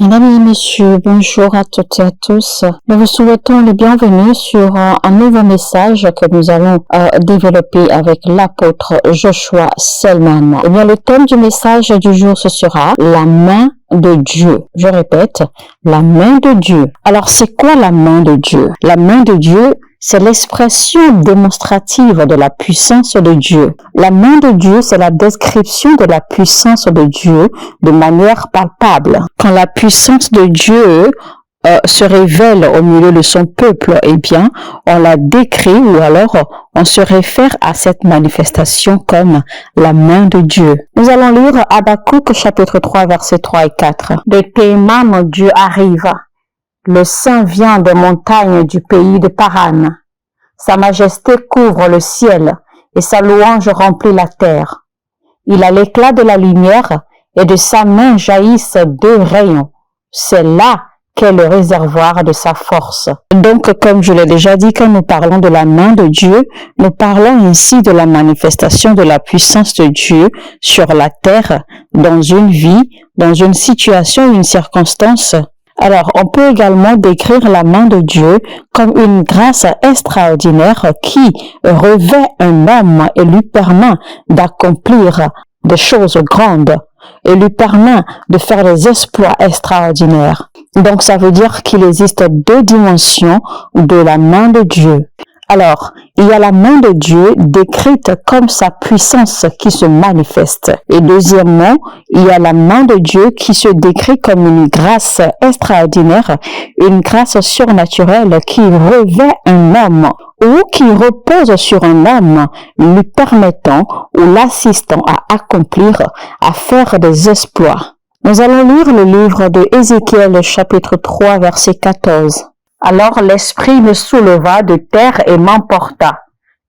Mesdames et messieurs, bonjour à toutes et à tous. Nous vous souhaitons le bienvenu sur un nouveau message que nous allons développer avec l'apôtre Joshua Selman. Eh bien, le thème du message du jour, ce sera la main de Dieu. Je répète, la main de Dieu. Alors, c'est quoi la main de Dieu? La main de Dieu, c'est l'expression démonstrative de la puissance de Dieu. La main de Dieu, c'est la description de la puissance de Dieu de manière palpable. Quand la puissance de Dieu se révèle au milieu de son peuple, eh bien, on la décrit ou alors on se réfère à cette manifestation comme la main de Dieu. Nous allons lire Habakkuk chapitre 3 versets 3 et 4. De tes mains, mon Dieu, arrive. Le Saint vient des montagnes du pays de Paran. Sa majesté couvre le ciel et sa louange remplit la terre. Il a l'éclat de la lumière et de sa main jaillissent deux rayons. C'est là qu'est le réservoir de sa force. Donc, comme je l'ai déjà dit, quand nous parlons de la main de Dieu, nous parlons ainsi de la manifestation de la puissance de Dieu sur la terre, dans une vie, dans une situation, une circonstance. Alors, on peut également décrire la main de Dieu comme une grâce extraordinaire qui revêt un homme et lui permet d'accomplir des choses grandes et lui permet de faire des exploits extraordinaires. Donc, ça veut dire qu'il existe deux dimensions de la main de Dieu. Alors, il y a la main de Dieu décrite comme sa puissance qui se manifeste. Et deuxièmement, il y a la main de Dieu qui se décrit comme une grâce extraordinaire, une grâce surnaturelle qui revêt un homme ou qui repose sur un homme, lui permettant ou l'assistant à accomplir, à faire des exploits. Nous allons lire le livre de Ézéchiel chapitre 3 verset 14. Alors l'Esprit me souleva de terre et m'emporta.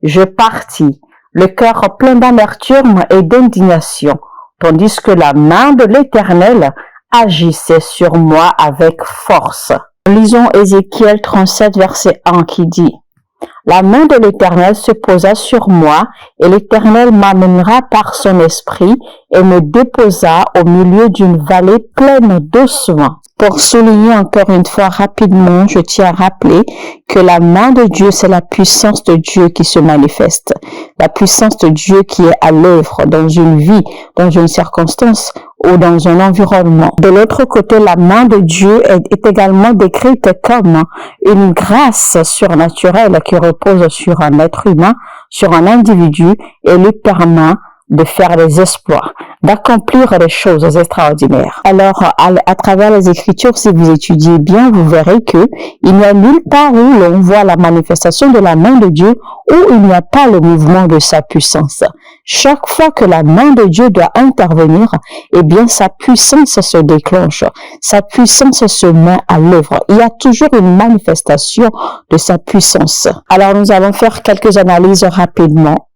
Je partis, le cœur plein d'amertume et d'indignation, tandis que la main de l'Éternel agissait sur moi avec force. Lisons Ézéchiel 37, verset 1 qui dit « La main de l'Éternel se posa sur moi, et l'Éternel m'amènera par son esprit et me déposa au milieu d'une vallée pleine d'ossements. » Pour souligner encore une fois rapidement, je tiens à rappeler que la main de Dieu, c'est la puissance de Dieu qui se manifeste. La puissance de Dieu qui est à l'œuvre dans une vie, dans une circonstance ou dans un environnement. De l'autre côté, la main de Dieu est également décrite comme une grâce surnaturelle qui repose sur un être humain, sur un individu et lui permet de faire des exploits, d'accomplir des choses extraordinaires. Alors, à travers les Écritures, si vous étudiez bien, vous verrez que il n'y a nulle part où l'on voit la manifestation de la main de Dieu où il n'y a pas le mouvement de sa puissance. Chaque fois que la main de Dieu doit intervenir, eh bien, sa puissance se déclenche, sa puissance se met à l'œuvre. Il y a toujours une manifestation de sa puissance. Alors, nous allons faire quelques analyses rapidement.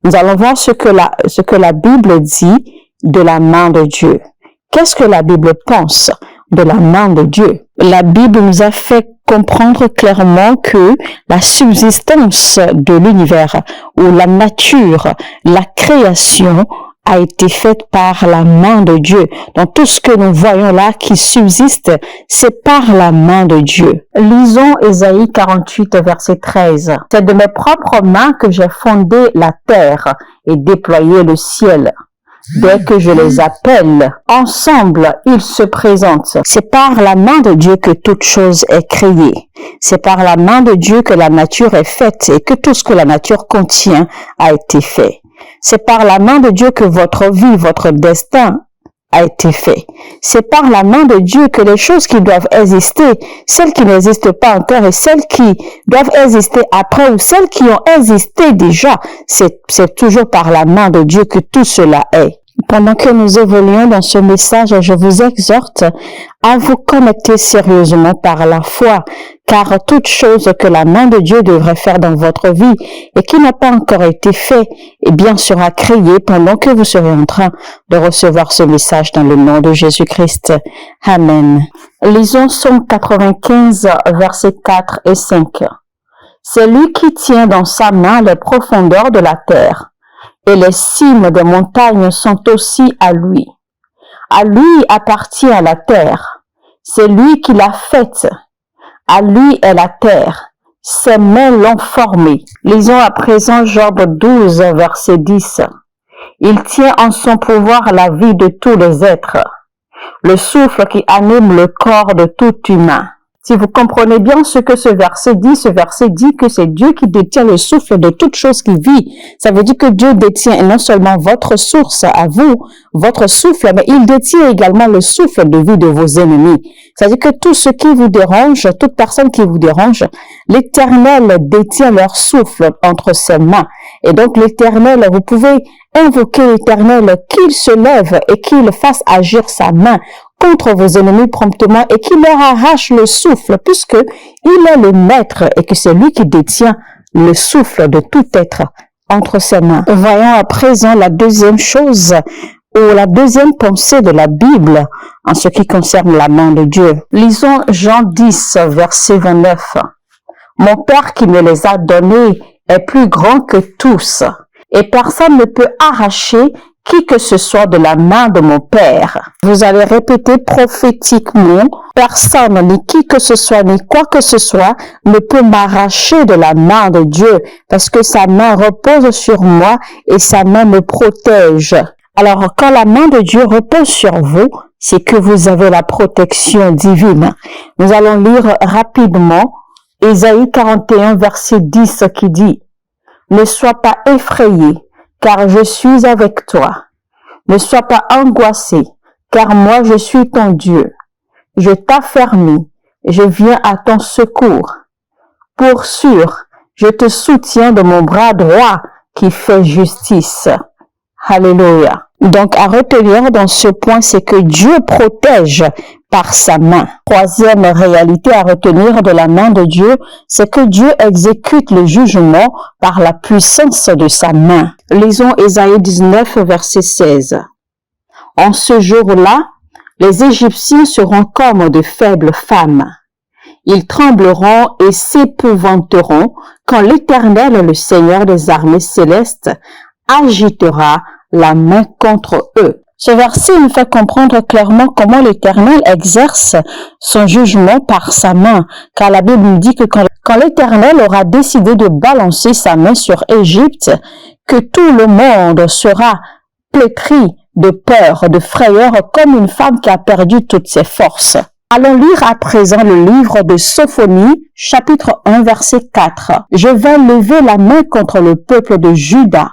Nous allons voir ce que la Bible dit de la main de Dieu. Qu'est-ce que la Bible pense de la main de Dieu? La Bible nous a fait comprendre clairement que la subsistance de l'univers ou la nature, la création a été faite par la main de Dieu. Donc tout ce que nous voyons là qui subsiste, c'est par la main de Dieu. Lisons Ésaïe 48, verset 13. C'est de mes propres mains que j'ai fondé la terre et déployé le ciel. Dès que je les appelle, ensemble, ils se présentent. C'est par la main de Dieu que toute chose est créée. C'est par la main de Dieu que la nature est faite et que tout ce que la nature contient a été fait. C'est par la main de Dieu que votre vie, votre destin a été fait. C'est par la main de Dieu que les choses qui doivent exister, celles qui n'existent pas encore et celles qui doivent exister après ou celles qui ont existé déjà, c'est toujours par la main de Dieu que tout cela est. Pendant que nous évoluons dans ce message, je vous exhorte à vous connecter sérieusement par la foi, car toute chose que la main de Dieu devrait faire dans votre vie et qui n'a pas encore été fait, eh bien sera créée pendant que vous serez en train de recevoir ce message dans le nom de Jésus-Christ. Amen. Lisons Psaume 95, versets 4 et 5. C'est lui qui tient dans sa main les profondeurs de la terre, et les cimes des montagnes sont aussi à lui. À lui appartient la terre. C'est lui qui l'a faite. À lui est la terre. Ses mains l'ont formée. Lisons à présent Job 12, verset 10. Il tient en son pouvoir la vie de tous les êtres, le souffle qui anime le corps de tout humain. Si vous comprenez bien ce que ce verset dit que c'est Dieu qui détient le souffle de toute chose qui vit. Ça veut dire que Dieu détient non seulement votre source à vous, votre souffle, mais il détient également le souffle de vie de vos ennemis. C'est-à-dire que tout ce qui vous dérange, toute personne qui vous dérange, l'Éternel détient leur souffle entre ses mains. Et donc l'Éternel, vous pouvez invoquer l'Éternel qu'il se lève et qu'il fasse agir sa main contre vos ennemis promptement et qu'il leur arrache le souffle puisque il est le maître et que c'est lui qui détient le souffle de tout être entre ses mains. Voyons à présent la deuxième chose ou la deuxième pensée de la Bible en ce qui concerne la main de Dieu. Lisons Jean 10, verset 29. Mon Père qui me les a donnés est plus grand que tous et personne ne peut arracher qui que ce soit de la main de mon Père. Vous allez répéter prophétiquement, personne, ni qui que ce soit, ni quoi que ce soit, ne peut m'arracher de la main de Dieu, parce que sa main repose sur moi et sa main me protège. Alors, quand la main de Dieu repose sur vous, c'est que vous avez la protection divine. Nous allons lire rapidement Ésaïe 41, verset 10 qui dit « Ne sois pas effrayé, car je suis avec toi. Ne sois pas angoissé, car moi je suis ton Dieu. Je t'affermis, je viens à ton secours. Pour sûr, je te soutiens de mon bras droit qui fait justice. » Alléluia. Donc, à retenir dans ce point, c'est que Dieu protège par sa main. Troisième réalité à retenir de la main de Dieu, c'est que Dieu exécute le jugement par la puissance de sa main. Lisons Ésaïe 19, verset 16. En ce jour-là, les Égyptiens seront comme de faibles femmes. Ils trembleront et s'épouvanteront quand l'Éternel, le Seigneur des armées célestes, agitera la main contre eux. Ce verset nous fait comprendre clairement comment l'Éternel exerce son jugement par sa main, car la Bible nous dit que quand l'Éternel aura décidé de balancer sa main sur Égypte, que tout le monde sera flétri de peur, de frayeur, comme une femme qui a perdu toutes ses forces. Allons lire à présent le livre de Sophonie, chapitre 1, verset 4. Je vais lever la main contre le peuple de Juda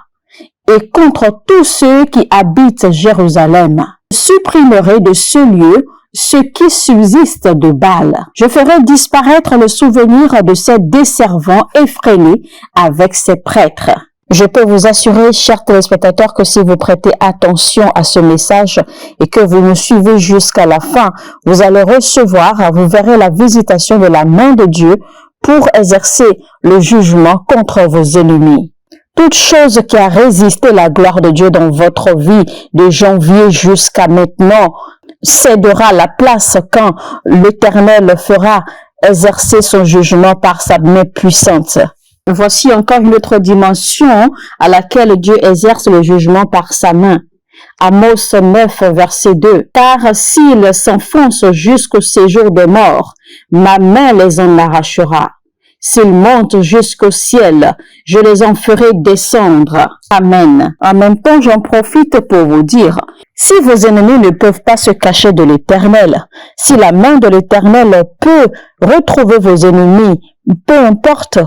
et contre tous ceux qui habitent Jérusalem. Je supprimerai de ce lieu ce qui subsiste de Baal. Je ferai disparaître le souvenir de ces desservants effrénés avec ses prêtres. Je peux vous assurer, chers téléspectateurs, que si vous prêtez attention à ce message et que vous nous suivez jusqu'à la fin, vous allez recevoir, vous verrez la visitation de la main de Dieu pour exercer le jugement contre vos ennemis. Toute chose qui a résisté la gloire de Dieu dans votre vie de janvier jusqu'à maintenant cédera la place quand l'Éternel fera exercer son jugement par sa main puissante. Voici encore une autre dimension à laquelle Dieu exerce le jugement par sa main. Amos 9, verset 2. « Car s'ils s'enfoncent jusqu'au séjour des morts, ma main les en arrachera. S'ils montent jusqu'au ciel, je les en ferai descendre. » Amen. En même temps, j'en profite pour vous dire, si vos ennemis ne peuvent pas se cacher de l'Éternel, si la main de l'Éternel peut retrouver vos ennemis, peu importe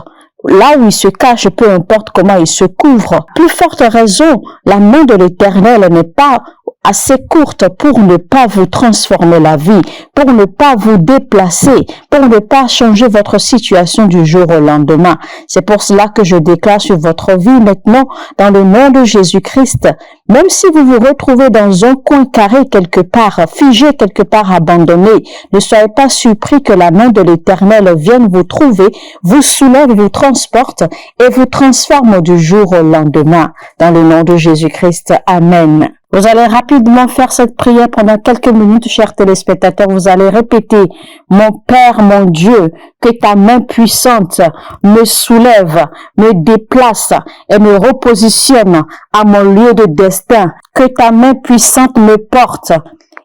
là où ils se cachent, peu importe comment ils se couvrent, plus forte raison, la main de l'Éternel n'est pas assez courte pour ne pas vous transformer la vie, pour ne pas vous déplacer, pour ne pas changer votre situation du jour au lendemain. C'est pour cela que je déclare sur votre vie maintenant, dans le nom de Jésus-Christ, même si vous vous retrouvez dans un coin carré quelque part, figé quelque part abandonné, ne soyez pas surpris que la main de l'Éternel vienne vous trouver, vous soulève, vous transporte et vous transforme du jour au lendemain. Dans le nom de Jésus-Christ, Amen. Vous allez rapidement faire cette prière pendant quelques minutes, chers téléspectateurs. Vous allez répéter, « Mon Père, mon Dieu, que ta main puissante me soulève, me déplace et me repositionne à mon lieu de destin. Que ta main puissante me porte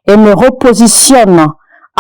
et me repositionne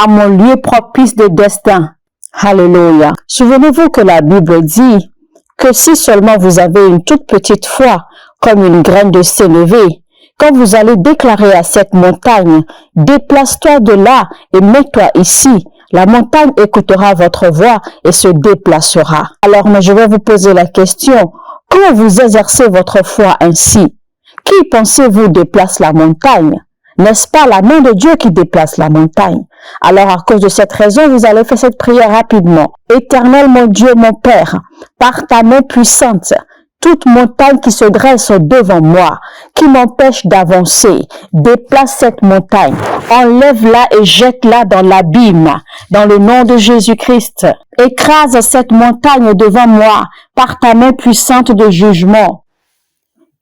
à mon lieu propice de destin. Alléluia. Souvenez-vous que la Bible dit que si seulement vous avez une toute petite foi, comme une graine de sénévé, quand vous allez déclarer à cette montagne, déplace-toi de là et mets-toi ici, la montagne écoutera votre voix et se déplacera. Alors, mais je vais vous poser la question, comment vous exercez votre foi ainsi? Qui pensez-vous déplace la montagne? N'est-ce pas la main de Dieu qui déplace la montagne? Alors, à cause de cette raison, vous allez faire cette prière rapidement. Éternel mon Dieu, mon Père, par ta main puissante, toute montagne qui se dresse devant moi, qui m'empêche d'avancer, déplace cette montagne, enlève-la et jette-la dans l'abîme, dans le nom de Jésus-Christ. Écrase cette montagne devant moi par ta main puissante de jugement.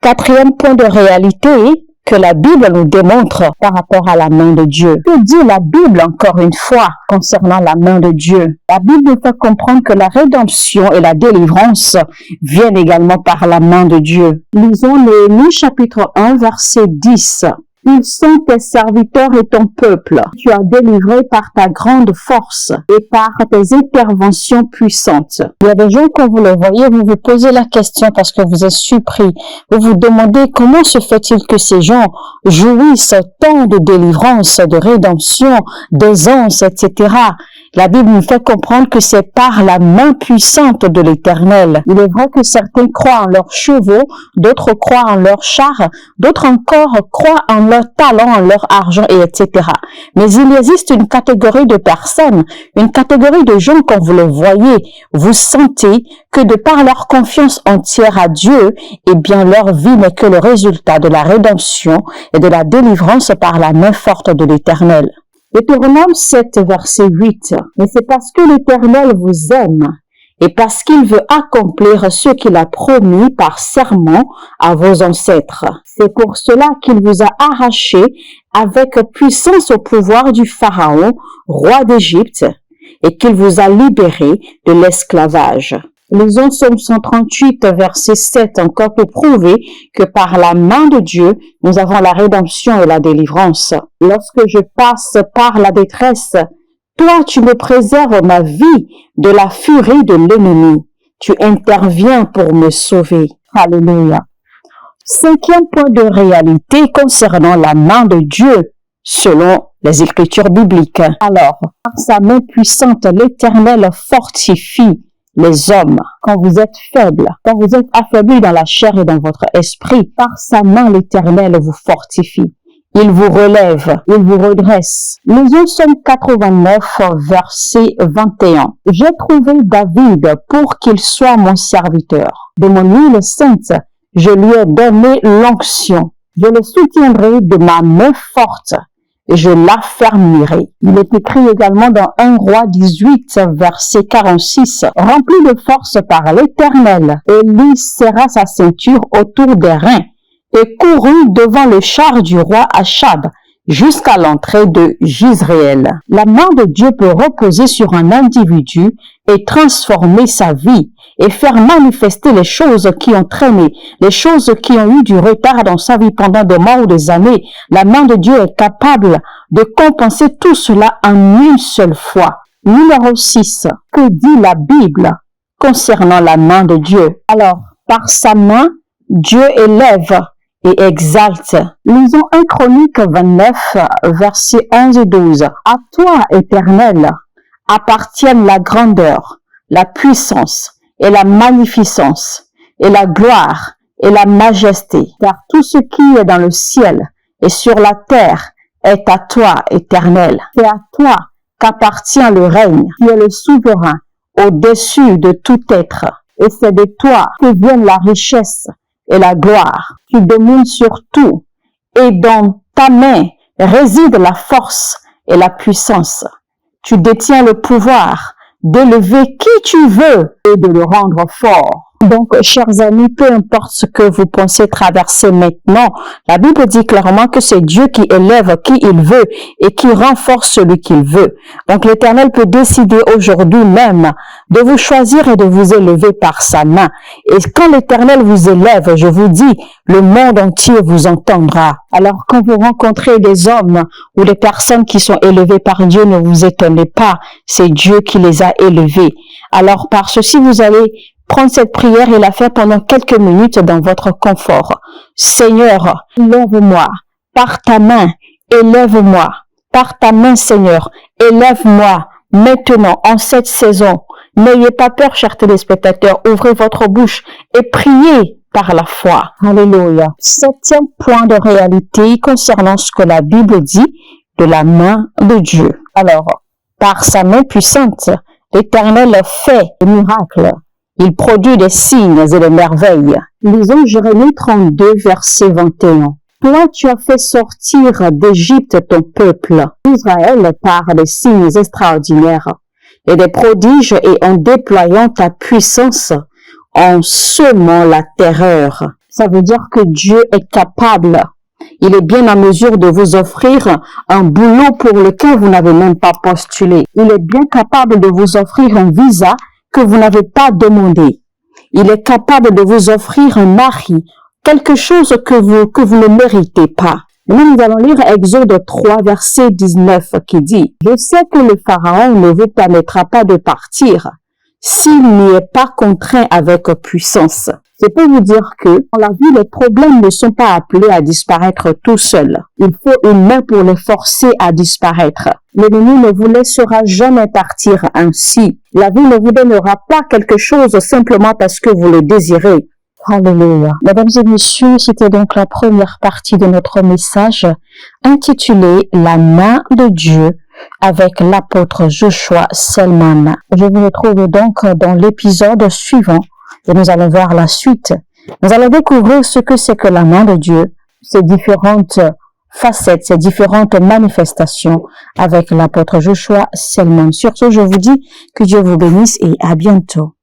Quatrième point de réalité que la Bible nous démontre par rapport à la main de Dieu. Que dit la Bible encore une fois concernant la main de Dieu? La Bible nous fait comprendre que la rédemption et la délivrance viennent également par la main de Dieu. Lisons Néhémie chapitre 1 verset 10. Ils sont tes serviteurs et ton peuple. Tu as délivré par ta grande force et par tes interventions puissantes. Il y a des gens, quand vous le voyez, vous vous posez la question parce que vous êtes surpris. Vous vous demandez comment se fait-il que ces gens jouissent tant de délivrance, de rédemption, d'aisance, etc. La Bible nous fait comprendre que c'est par la main puissante de l'Éternel. Il est vrai que certains croient en leurs chevaux, d'autres croient en leurs chars, d'autres encore croient en leurs talents, en leur argent, et etc. Mais il existe une catégorie de personnes, une catégorie de gens, quand vous le voyez, vous sentez que de par leur confiance entière à Dieu, eh bien leur vie n'est que le résultat de la rédemption et de la délivrance par la main forte de l'Éternel. Deutéronome 7, verset 8. Mais c'est parce que l'Éternel vous aime et parce qu'il veut accomplir ce qu'il a promis par serment à vos ancêtres. C'est pour cela qu'il vous a arraché avec puissance au pouvoir du Pharaon, roi d'Égypte, et qu'il vous a libéré de l'esclavage. Lisons Psaume 138, verset 7, encore pour prouver que par la main de Dieu, nous avons la rédemption et la délivrance. Lorsque je passe par la détresse, toi, tu me préserves ma vie de la furie de l'ennemi. Tu interviens pour me sauver. Alléluia. Cinquième point de réalité concernant la main de Dieu, selon les Écritures bibliques. Alors, par sa main puissante, l'Éternel fortifie les hommes. Quand vous êtes faibles, quand vous êtes affaiblis dans la chair et dans votre esprit, par sa main, l'Éternel vous fortifie. Il vous relève, il vous redresse. Lisons Psaume 89, verset 21. J'ai trouvé David pour qu'il soit mon serviteur. De mon huile sainte, je lui ai donné l'onction. Je le soutiendrai de ma main forte et je l'affermirai. Il est écrit également dans 1 Roi 18, verset 46. Rempli de force par l'Éternel, Élie serra sa ceinture autour des reins et courut devant le char du roi Achab jusqu'à l'entrée de Jizréel. La main de Dieu peut reposer sur un individu et transformer sa vie et faire manifester les choses qui ont traîné, les choses qui ont eu du retard dans sa vie pendant des mois ou des années. La main de Dieu est capable de compenser tout cela en une seule fois. Numéro 6. Que dit la Bible concernant la main de Dieu? Alors, par sa main, Dieu élève et exalte. Lisons 1 Chronique 29, versets 11 et 12. À toi, Éternel, appartiennent la grandeur, la puissance et la magnificence et la gloire et la majesté, car tout ce qui est dans le ciel et sur la terre est à toi, Éternel. C'est à toi qu'appartient le règne, qui est le souverain au-dessus de tout être. Et c'est de toi que viennent la richesse et la gloire. Tu domines sur tout, et dans ta main réside la force et la puissance. Tu détiens le pouvoir d'élever qui tu veux et de le rendre fort. Donc, chers amis, peu importe ce que vous pensez traverser maintenant, la Bible dit clairement que c'est Dieu qui élève qui il veut et qui renforce celui qu'il veut. Donc, l'Éternel peut décider aujourd'hui même de vous choisir et de vous élever par sa main. Et quand l'Éternel vous élève, je vous dis, le monde entier vous entendra. Alors, quand vous rencontrez des hommes ou des personnes qui sont élevées par Dieu, ne vous étonnez pas, c'est Dieu qui les a élevés. Alors, par ceci, vous allez prendre cette prière et la faire pendant quelques minutes dans votre confort. Seigneur, élève-moi par ta main, élève-moi par ta main, Seigneur, élève-moi maintenant en cette saison. N'ayez pas peur, chers téléspectateurs, ouvrez votre bouche et priez par la foi. Alléluia. Septième point de réalité concernant ce que la Bible dit de la main de Dieu. Alors, par sa main puissante, l'Éternel fait des miracles. Il produit des signes et des merveilles. Lisons Jérémie 32, verset 21. Toi, tu as fait sortir d'Égypte ton peuple, Israël, par des signes extraordinaires et des prodiges et en déployant ta puissance, en semant la terreur. Ça veut dire que Dieu est capable. Il est bien en mesure de vous offrir un boulot pour lequel vous n'avez même pas postulé. Il est bien capable de vous offrir un visa que vous n'avez pas demandé. Il est capable de vous offrir un mari, quelque chose que vous ne méritez pas. Nous allons lire Exode 3, verset 19 qui dit « Je sais que le Pharaon ne vous permettra pas de partir s'il n'y est pas contraint avec puissance. » C'est pour vous dire que dans la vie, les problèmes ne sont pas appelés à disparaître tout seuls. Il faut une main pour les forcer à disparaître. L'ennemi ne vous laissera jamais partir ainsi. La vie ne vous donnera pas quelque chose simplement parce que vous le désirez. Alléluia. Mesdames et messieurs, c'était donc la première partie de notre message intitulé « La main de Dieu » avec l'apôtre Joshua Selman. Je vous retrouve donc dans l'épisode suivant et nous allons voir la suite. Nous allons découvrir ce que c'est que la main de Dieu, ses différentes facettes, ses différentes manifestations avec l'apôtre Joshua Selman. Sur ce, je vous dis que Dieu vous bénisse et à bientôt.